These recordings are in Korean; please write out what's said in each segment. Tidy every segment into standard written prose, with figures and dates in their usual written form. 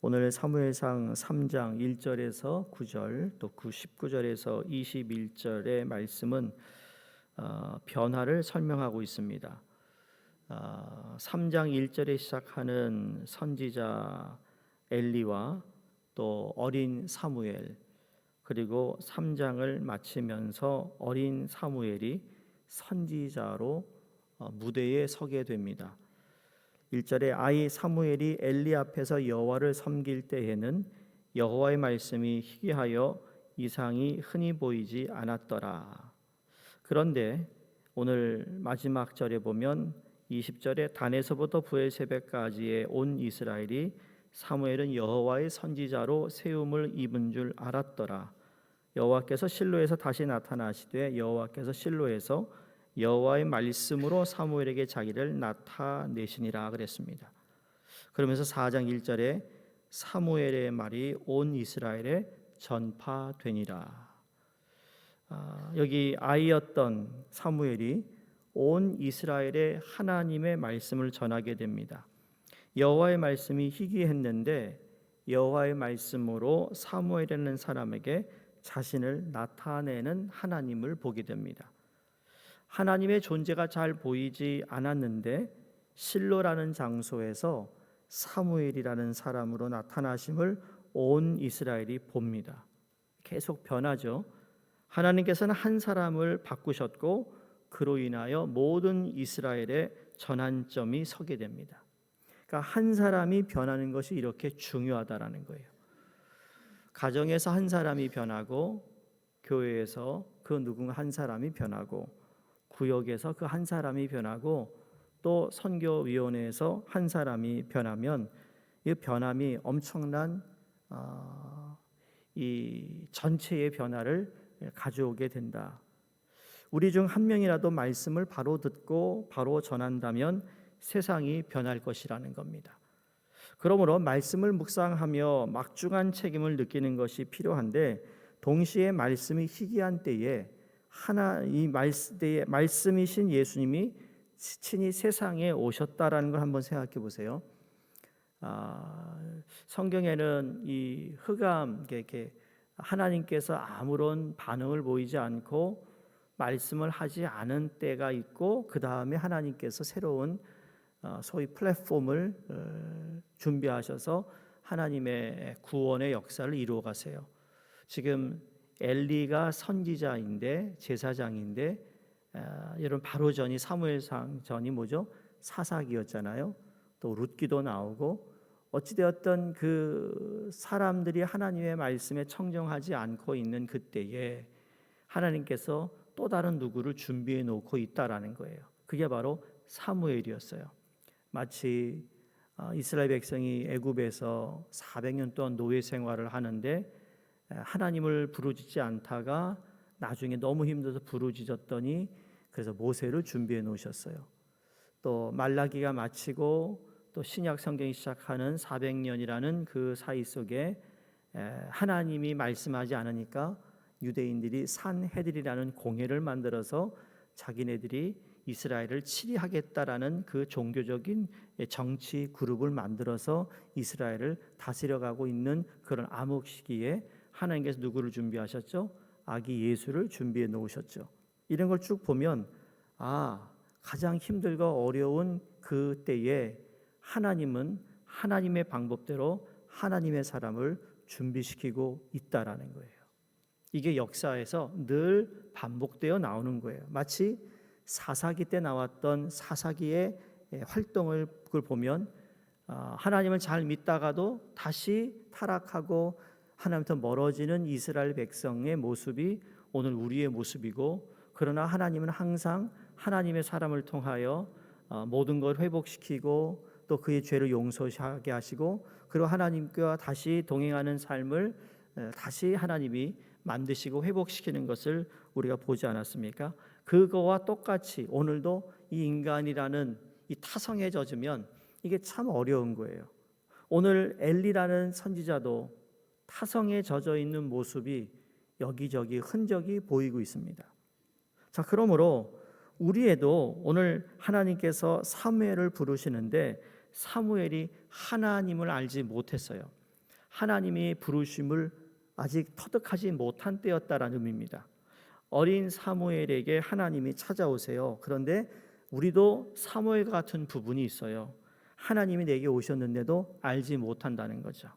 오늘 사무엘상 3장 1절에서 9절 또 19절에서 21절의 말씀은 변화를 설명하고 있습니다. 3장 1절에 시작하는 선지자 엘리와 또 어린 사무엘, 그리고 3장을 마치면서 어린 사무엘이 선지자로 무대에 서게 됩니다. 1절에 아이 사무엘이 엘리 앞에서 여호와를 섬길 때에는 여호와의 말씀이 희귀하여 이상이 흔히 보이지 않았더라. 그런데 오늘 마지막 절에 보면 20절에 단에서부터 브엘세바까지의 온 이스라엘이 사무엘은 여호와의 선지자로 세움을 입은 줄 알았더라. 여호와께서 실로에서 다시 나타나시되 여호와께서 실로에서 여호와의 말씀으로 사무엘에게 자기를 나타내시니라 그랬습니다. 그러면서 4장 1절에 사무엘의 말이 온 이스라엘에 전파되니라. 여기 아이였던 사무엘이 온 이스라엘에 하나님의 말씀을 전하게 됩니다. 여호와의 말씀이 희귀했는데 여호와의 말씀으로 사무엘이라는 사람에게 자신을 나타내는 하나님을 보게 됩니다. 하나님의 존재가 잘 보이지 않았는데 실로라는 장소에서 사무엘이라는 사람으로 나타나심을 온 이스라엘이 봅니다. 계속 변하죠. 하나님께서는 한 사람을 바꾸셨고 그로 인하여 모든 이스라엘의 전환점이 서게 됩니다. 그러니까 한 사람이 변하는 것이 이렇게 중요하다라는 거예요. 가정에서 한 사람이 변하고 교회에서 그 누군가 한 사람이 변하고 구역에서 그 한 사람이 변하고 또 선교위원회에서 한 사람이 변하면 이 변함이 엄청난 이 전체의 변화를 가져오게 된다. 우리 중 한 명이라도 말씀을 바로 듣고 바로 전한다면 세상이 변할 것이라는 겁니다. 그러므로 말씀을 묵상하며 막중한 책임을 느끼는 것이 필요한데 동시에 말씀이 희귀한 때에 이 말씀이신 예수님이 친히 세상에 오셨다라는 걸 한번 생각해 보세요. 성경에는 이 흑암, 이렇게 하나님께서 아무런 반응을 보이지 않고 말씀을 하지 않은 때가 있고 그 다음에 하나님께서 새로운 소위 플랫폼을 준비하셔서 하나님의 구원의 역사를 이루어 가세요. 지금 엘리가 선지자인데 제사장인데 여러분 바로 전이 사무엘상 전이 뭐죠? 사사기였잖아요. 또 룻기도 나오고 어찌되었던 그 사람들이 하나님의 말씀에 청정하지 않고 있는 그때에 하나님께서 또 다른 누구를 준비해 놓고 있다라는 거예요. 그게 바로 사무엘이었어요. 마치 이스라엘 백성이 애굽에서 400년 동안 노예 생활을 하는데 하나님을 부르짖지 않다가 나중에 너무 힘들어서 부르짖었더니 그래서 모세를 준비해 놓으셨어요. 또 말라기가 마치고 또 신약 성경이 시작하는 400년이라는 그 사이 속에 하나님이 말씀하지 않으니까 유대인들이 산헤드리라는 공회를 만들어서 자기네들이 이스라엘을 치리하겠다라는 그 종교적인 정치 그룹을 만들어서 이스라엘을 다스려가고 있는 그런 암흑 시기에 하나님께서 누구를 준비하셨죠? 아기 예수를 준비해 놓으셨죠. 이런 걸 쭉 보면 가장 힘들고 어려운 그 때에 하나님은 하나님의 방법대로 하나님의 사람을 준비시키고 있다라는 거예요. 이게 역사에서 늘 반복되어 나오는 거예요. 마치 사사기 때 나왔던 사사기의 활동을 그걸 보면 하나님을 잘 믿다가도 다시 타락하고 하나님부터 멀어지는 이스라엘 백성의 모습이 오늘 우리의 모습이고, 그러나 하나님은 항상 하나님의 사람을 통하여 모든 걸 회복시키고 또 그의 죄를 용서하게 하시고 그리고 하나님과 다시 동행하는 삶을 다시 하나님이 만드시고 회복시키는 것을 우리가 보지 않았습니까? 그거와 똑같이 오늘도 이 인간이라는 이 타성에 젖으면 이게 참 어려운 거예요. 오늘 엘리라는 선지자도 타성에 젖어 있는 모습이 여기저기 흔적이 보이고 있습니다. 자, 그러므로 우리에도 오늘 하나님께서 사무엘을 부르시는데 사무엘이 하나님을 알지 못했어요. 하나님의 부르심을 아직 터득하지 못한 때였다라는 의미입니다. 어린 사무엘에게 하나님이 찾아오세요. 그런데 우리도 사무엘 같은 부분이 있어요. 하나님이 내게 오셨는데도 알지 못한다는 거죠.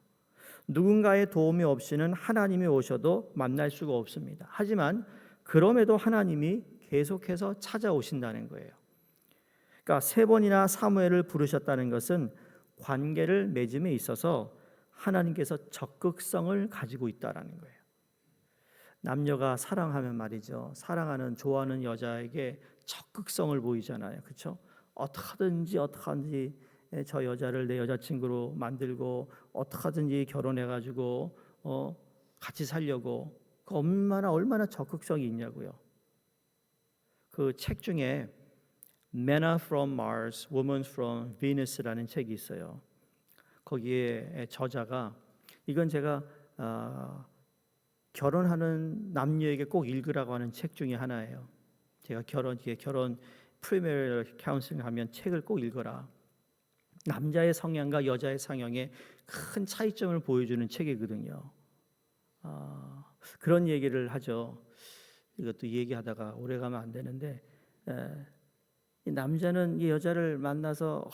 누군가의 도움이 없이는 하나님이 오셔도 만날 수가 없습니다. 하지만 그럼에도 하나님이 계속해서 찾아오신다는 거예요. 그러니까 3번이나 사무엘을 부르셨다는 것은 관계를 맺음에 있어서 하나님께서 적극성을 가지고 있다라는 거예요. 남녀가 사랑하면 말이죠. 사랑하는 좋아하는 여자에게 적극성을 보이잖아요. 그렇죠? 어떡하든지 저 여자를 내 여자친구로 만들고 어떡하든지 결혼해가지고 같이 살려고 그 얼마나 적극성이 있냐고요. 그 책 중에 Men from Mars, Women from Venus라는 책이 있어요. 거기에 저자가 이건 제가 결혼하는 남녀에게 꼭 읽으라고 하는 책 중에 하나예요. 제가 결혼 프리메리얼 카운슬링 하면 책을 꼭 읽어라. 남자의 성향과 여자의 성향에 큰 차이점을 보여주는 책이거든요. 그런 얘기를 하죠. 이것도 얘기하다가 오래가면 안 되는데 이 남자는 이 여자를 만나서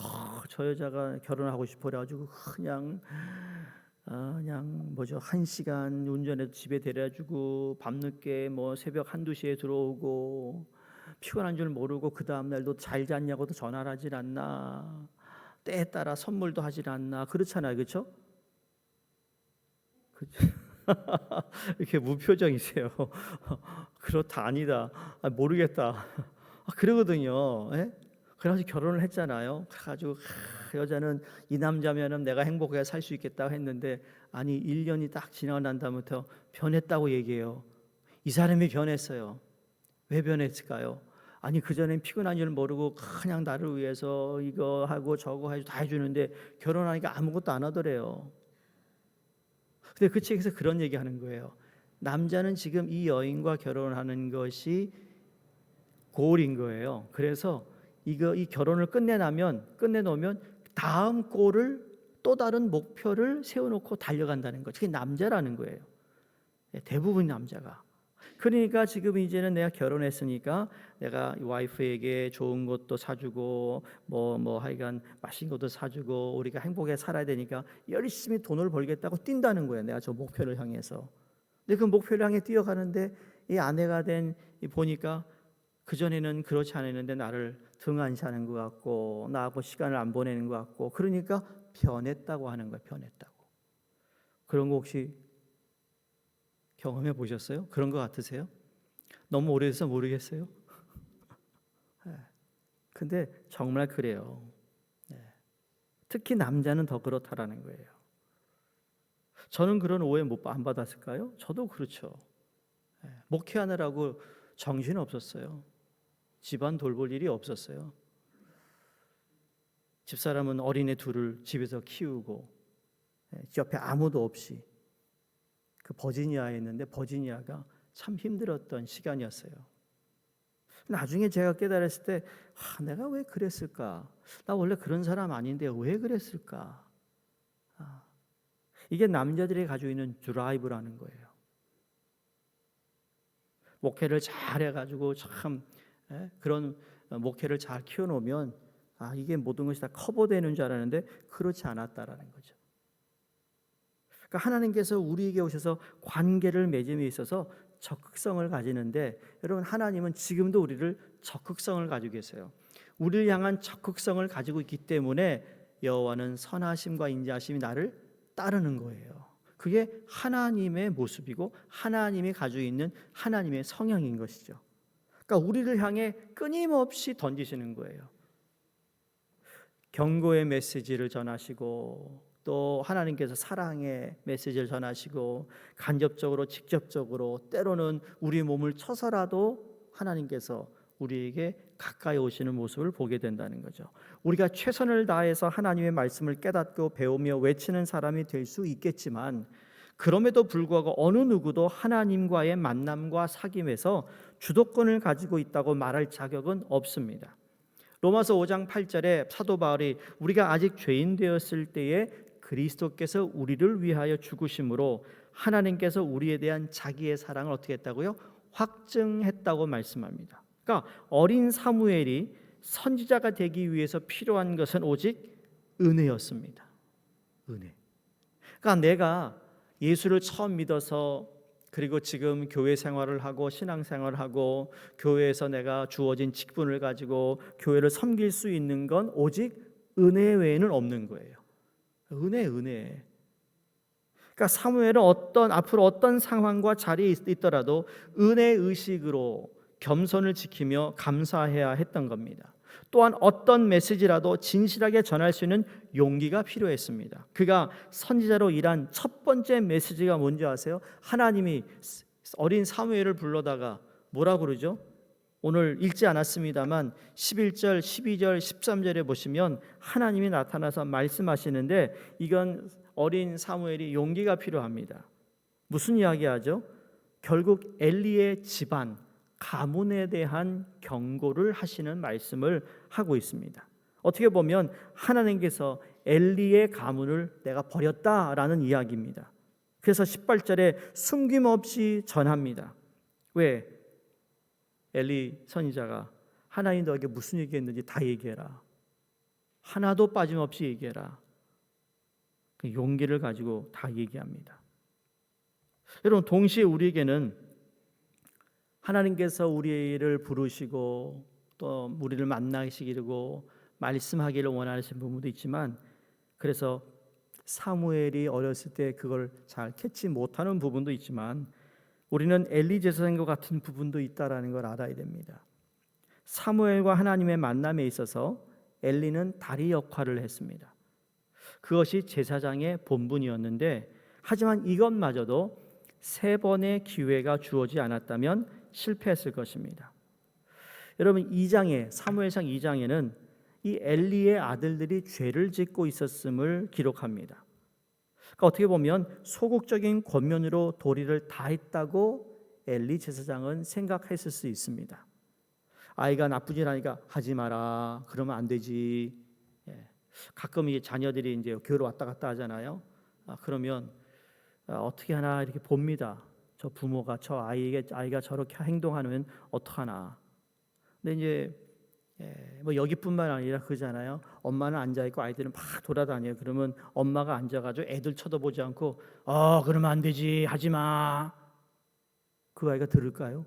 저 여자가 결혼하고 싶어 그래가지고 그냥 1시간 운전해서 집에 데려주고 밤늦게 새벽 1-2시에 들어오고 피곤한 줄 모르고 그 다음날도 잘 잤냐고도 전화를 하질 않나, 때에 따라 선물도 하질 않나, 그렇잖아요. 그렇죠? 이렇게 무표정이세요. 그렇다 아니다 모르겠다 그러거든요. 예? 그래가지고 결혼을 했잖아요. 그래가지고 여자는 이 남자면은 내가 행복하게 살 수 있겠다고 했는데 아니 1년이 딱 지나고 난 다음부터 변했다고 얘기해요. 이 사람이 변했어요. 왜 변했을까요? 아니 그전엔 피곤한 줄 모르고 그냥 나를 위해서 이거 하고 저거 하고 다 해주는데 결혼하니까 아무것도 안 하더래요. 근데 그 책에서 그런 얘기하는 거예요. 남자는 지금 이 여인과 결혼하는 것이 골인 거예요. 그래서 이 결혼을 끝내놓으면 다음 골을 또 다른 목표를 세워놓고 달려간다는 거죠. 그게 남자라는 거예요. 대부분 남자가. 그러니까 지금 이제는 내가 결혼했으니까 내가 와이프에게 좋은 것도 사주고 하여간 맛있는 것도 사주고 우리가 행복하게 살아야 되니까 열심히 돈을 벌겠다고 뛴다는 거예요. 내가 저 목표를 향해서. 근데 그 목표를 향해 뛰어가는데 이 아내가 보니까 그전에는 그렇지 않았는데 나를 등한시하는 것 같고 나하고 시간을 안 보내는 것 같고 그러니까 변했다고 하는 거예요. 변했다고. 그런 거 혹시 경험해 보셨어요? 그런 것 같으세요? 너무 오래돼서 모르겠어요. 근데 정말 그래요. 특히 남자는 더 그렇다라는 거예요. 저는 그런 오해 안 받았을까요? 저도 그렇죠. 목회하느라고 정신 없었어요. 집안 돌볼 일이 없었어요. 집사람은 어린애 둘을 집에서 키우고 옆에 아무도 없이 그 버지니아에 있는데 버지니아가 참 힘들었던 시간이었어요. 나중에 제가 깨달았을 때 내가 왜 그랬을까? 나 원래 그런 사람 아닌데 왜 그랬을까? 이게 남자들이 가지고 있는 드라이브라는 거예요. 목회를 잘 해가지고 참 그런 목회를 잘 키워놓으면 이게 모든 것이 다 커버되는 줄 알았는데 그렇지 않았다라는 거죠. 그러니까 하나님께서 우리에게 오셔서 관계를 맺음에 있어서 적극성을 가지는데 여러분 하나님은 지금도 우리를 적극성을 가지고 계세요. 우리를 향한 적극성을 가지고 있기 때문에 여호와는 선하심과 인자하심이 나를 따르는 거예요. 그게 하나님의 모습이고 하나님이 가지고 있는 하나님의 성향인 것이죠. 그러니까 우리를 향해 끊임없이 던지시는 거예요. 경고의 메시지를 전하시고 또 하나님께서 사랑의 메시지를 전하시고 간접적으로 직접적으로 때로는 우리 몸을 쳐서라도 하나님께서 우리에게 가까이 오시는 모습을 보게 된다는 거죠. 우리가 최선을 다해서 하나님의 말씀을 깨닫고 배우며 외치는 사람이 될 수 있겠지만 그럼에도 불구하고 어느 누구도 하나님과의 만남과 사귐에서 주도권을 가지고 있다고 말할 자격은 없습니다. 로마서 5장 8절에 사도 바울이 우리가 아직 죄인 되었을 때에 그리스도께서 우리를 위하여 죽으심으로 하나님께서 우리에 대한 자기의 사랑을 어떻게 했다고요? 확증했다고 말씀합니다. 그러니까 어린 사무엘이 선지자가 되기 위해서 필요한 것은 오직 은혜였습니다. 은혜. 그러니까 내가 예수를 처음 믿어서 그리고 지금 교회 생활을 하고 신앙 생활을 하고 교회에서 내가 주어진 직분을 가지고 교회를 섬길 수 있는 건 오직 은혜 외에는 없는 거예요. 은혜. 그러니까 사무엘은 앞으로 어떤 상황과 자리에 있더라도 은혜 의식으로 겸손을 지키며 감사해야 했던 겁니다. 또한 어떤 메시지라도 진실하게 전할 수 있는 용기가 필요했습니다. 그가 선지자로 일한 첫 번째 메시지가 뭔지 아세요? 하나님이 어린 사무엘을 불러다가 뭐라 그러죠? 오늘 읽지 않았습니다만 11절, 12절, 13절에 보시면 하나님이 나타나서 말씀하시는데 이건 어린 사무엘이 용기가 필요합니다. 무슨 이야기하죠? 결국 엘리의 집안, 가문에 대한 경고를 하시는 말씀을 하고 있습니다. 어떻게 보면 하나님께서 엘리의 가문을 내가 버렸다라는 이야기입니다. 그래서 18절에 숨김없이 전합니다. 왜? 엘리 선지자가 하나님 너에게 무슨 얘기했는지 다 얘기해라. 하나도 빠짐없이 얘기해라. 그 용기를 가지고 다 얘기합니다. 여러분, 동시에 우리에게는 하나님께서 우리를 부르시고 또 우리를 만나시기고 말씀하기를 원하시는 부분도 있지만, 그래서 사무엘이 어렸을 때 그걸 잘 캐치 못하는 부분도 있지만 우리는 엘리 제사장과 같은 부분도 있다라는 걸 알아야 됩니다. 사무엘과 하나님의 만남에 있어서 엘리는 다리 역할을 했습니다. 그것이 제사장의 본분이었는데, 하지만 이것마저도 3번의 기회가 주어지지 않았다면 실패했을 것입니다. 여러분, 사무엘상 2장에는 이 엘리의 아들들이 죄를 짓고 있었음을 기록합니다. 그러니까 어떻게 보면 소극적인 권면으로 도리를 다했다고 엘리 제사장은 생각했을 수 있습니다. 아이가 나쁘진 않으니까 하지 마라, 그러면 안 되지. 가끔 이 자녀들이 이제 교회로 왔다 갔다 하잖아요. 그러면 어떻게 하나 이렇게 봅니다. 저 부모가 저 아이가 저렇게 행동하면 어떡하나. 근데 이제 뭐 여기뿐만 아니라 그러잖아요. 엄마는 앉아 있고 아이들은 막 돌아다녀요. 그러면 엄마가 앉아가지고 애들 쳐다보지 않고 그러면 안 되지, 하지 마. 그 아이가 들을까요?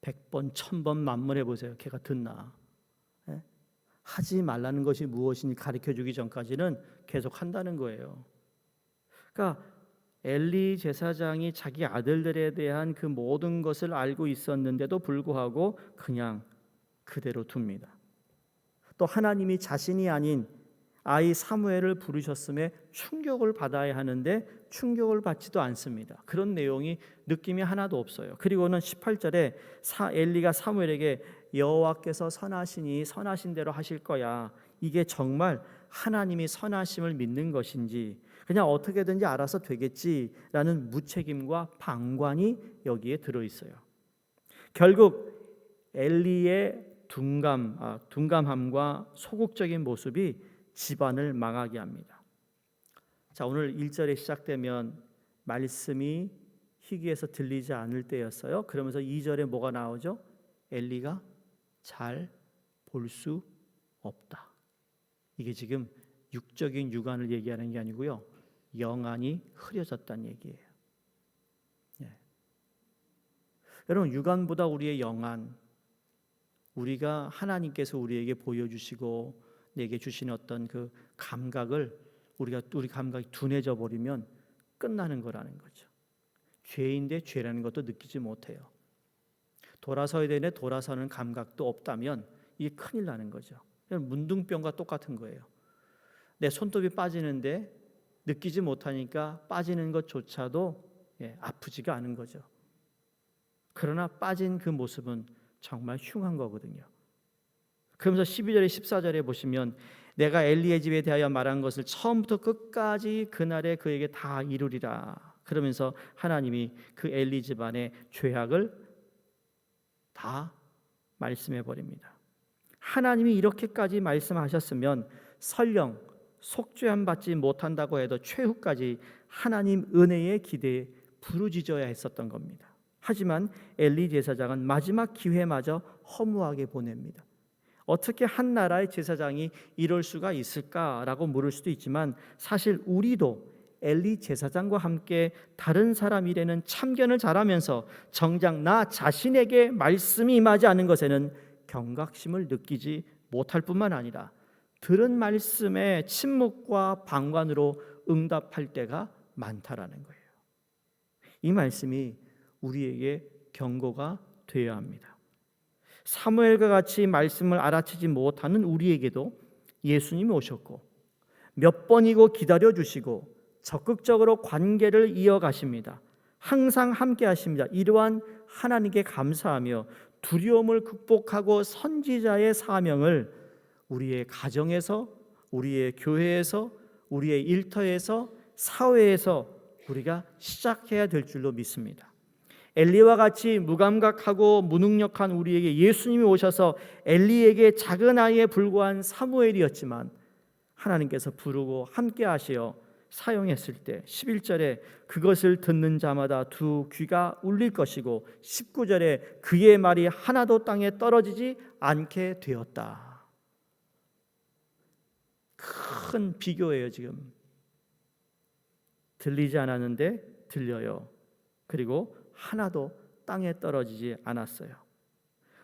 100번, 1000번 만문해 보세요. 걔가 듣나? 하지 말라는 것이 무엇인지 가르쳐주기 전까지는 계속 한다는 거예요. 그러니까 엘리 제사장이 자기 아들들에 대한 그 모든 것을 알고 있었는데도 불구하고 그냥 그대로 둡니다. 또 하나님이 자신이 아닌 아이 사무엘을 부르셨음에 충격을 받아야 하는데 충격을 받지도 않습니다. 그런 내용이 느낌이 하나도 없어요. 그리고는 18절에 엘리가 사무엘에게 여호와께서 선하시니 선하신 대로 하실 거야. 이게 정말 하나님이 선하심을 믿는 것인지 그냥 어떻게든지 알아서 되겠지라는 무책임과 방관이 여기에 들어있어요. 결국 엘리의 둔감함과 소극적인 모습이 집안을 망하게 합니다. 자, 오늘 1절에 시작되면 말씀이 희귀해서 들리지 않을 때였어요. 그러면서 2절에 뭐가 나오죠? 엘리가 잘 볼 수 없다. 이게 지금 육적인 육안을 얘기하는 게 아니고요, 영안이 흐려졌다는 얘기예요. 여러분, 육안보다 우리의 영안, 우리가 하나님께서 우리에게 보여주시고 내게 주신 어떤 그 감각을 우리 감각이 둔해져 버리면 끝나는 거라는 거죠. 죄인데 죄라는 것도 느끼지 못해요. 돌아서야 되는데 돌아서는 감각도 없다면 이게 큰일 나는 거죠. 문둥병과 똑같은 거예요. 내 손톱이 빠지는데 느끼지 못하니까 빠지는 것조차도 아프지가 않은 거죠. 그러나 빠진 그 모습은 정말 흉한 거거든요. 그러면서 12절에 14절에 보시면 내가 엘리의 집에 대하여 말한 것을 처음부터 끝까지 그날에 그에게 다 이루리라. 그러면서 하나님이 그 엘리 집안의 죄악을 다 말씀해 버립니다. 하나님이 이렇게까지 말씀하셨으면 설령 속죄함 받지 못한다고 해도 최후까지 하나님 은혜의 기대에 부르짖어야 했었던 겁니다. 하지만 엘리 제사장은 마지막 기회마저 허무하게 보냅니다. 어떻게 한 나라의 제사장이 이럴 수가 있을까라고 물을 수도 있지만 사실 우리도 엘리 제사장과 함께 다른 사람 일에는 참견을 잘하면서 정작 나 자신에게 말씀이 임하지 않은 것에는 경각심을 느끼지 못할 뿐만 아니라 들은 말씀에 침묵과 방관으로 응답할 때가 많다라는 거예요. 이 말씀이 우리에게 경고가 되어야 합니다. 사무엘과 같이 말씀을 알아채지 못하는 우리에게도 예수님이 오셨고 몇 번이고 기다려주시고 적극적으로 관계를 이어가십니다. 항상 함께 하십니다. 이러한 하나님께 감사하며 두려움을 극복하고 선지자의 사명을 우리의 가정에서, 우리의 교회에서, 우리의 일터에서, 사회에서 우리가 시작해야 될 줄로 믿습니다. 엘리와 같이 무감각하고 무능력한 우리에게 예수님이 오셔서 엘리에게 작은 아이에 불과한 사무엘이었지만 하나님께서 부르고 함께 하시어 사용했을 때 11절에 그것을 듣는 자마다 두 귀가 울릴 것이고 19절에 그의 말이 하나도 땅에 떨어지지 않게 되었다. 큰 비교예요. 지금 들리지 않았는데 들려요. 그리고 하나도 땅에 떨어지지 않았어요.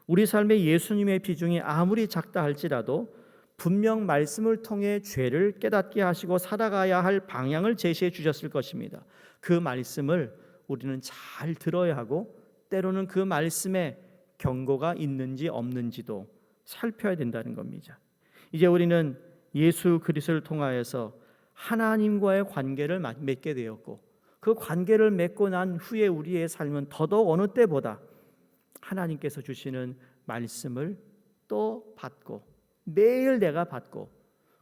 우리 삶의 예수님의 비중이 아무리 작다 할지라도 분명 말씀을 통해 죄를 깨닫게 하시고 살아가야 할 방향을 제시해 주셨을 것입니다. 그 말씀을 우리는 잘 들어야 하고 때로는 그 말씀에 경고가 있는지 없는지도 살펴야 된다는 겁니다. 이제 우리는 예수 그리스도를 통하여서 하나님과의 관계를 맺게 되었고 그 관계를 맺고 난 후에 우리의 삶은 더더욱 어느 때보다 하나님께서 주시는 말씀을 또 받고 매일 내가 받고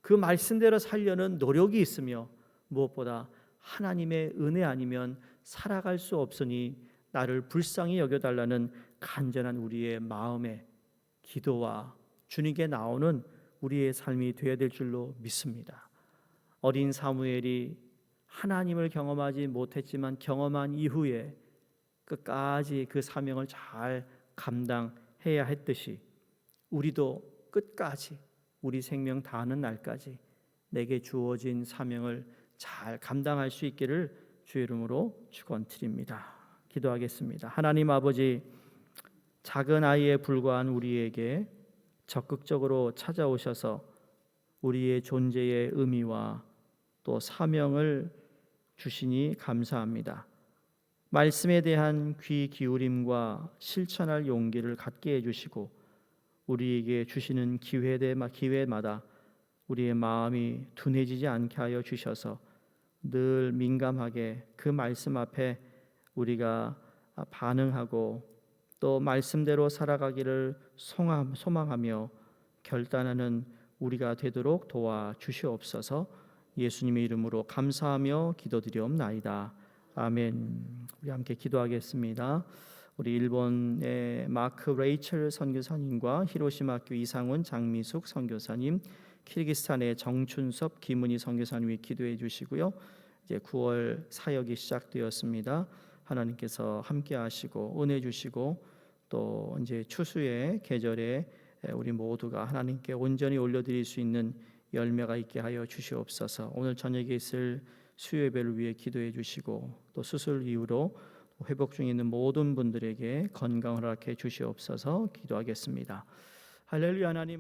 그 말씀대로 살려는 노력이 있으며 무엇보다 하나님의 은혜 아니면 살아갈 수 없으니 나를 불쌍히 여겨달라는 간절한 우리의 마음의 기도와 주님께 나오는 우리의 삶이 되어야 될 줄로 믿습니다. 어린 사무엘이 하나님을 경험하지 못했지만 경험한 이후에 끝까지 그 사명을 잘 감당해야 했듯이 우리도 끝까지 우리 생명 다하는 날까지 내게 주어진 사명을 잘 감당할 수 있기를 주의 이름으로 축원드립니다. 기도하겠습니다. 하나님 아버지, 작은 아이에 불과한 우리에게 적극적으로 찾아오셔서 우리의 존재의 의미와 또 사명을 주시니 감사합니다. 말씀에 대한 귀 기울임과 실천할 용기를 갖게 해주시고 우리에게 주시는 기회마다 우리의 마음이 둔해지지 않게 하여 주셔서 늘 민감하게 그 말씀 앞에 우리가 반응하고 또 말씀대로 살아가기를 소망하며 결단하는 우리가 되도록 도와주시옵소서. 예수님의 이름으로 감사하며 기도드리옵나이다. 아멘. 우리 함께 기도하겠습니다. 우리 일본의 마크 레이첼 선교사님과 히로시마 학교 이상훈 장미숙 선교사님, 키르기스탄의 정춘섭 김은희 선교사님이 기도해 주시고요. 이제 9월 사역이 시작되었습니다. 하나님께서 함께 하시고 은혜 주시고 또 이제 추수의 계절에 우리 모두가 하나님께 온전히 올려드릴 수 있는 열매가 있게 하여 주시옵소서. 오늘 저녁에 있을 수요 예배를 위해 기도해 주시고 또 수술 이후로 회복 중에 있는 모든 분들에게 건강을 허락해 주시옵소서. 기도하겠습니다. 할렐루야. 하나님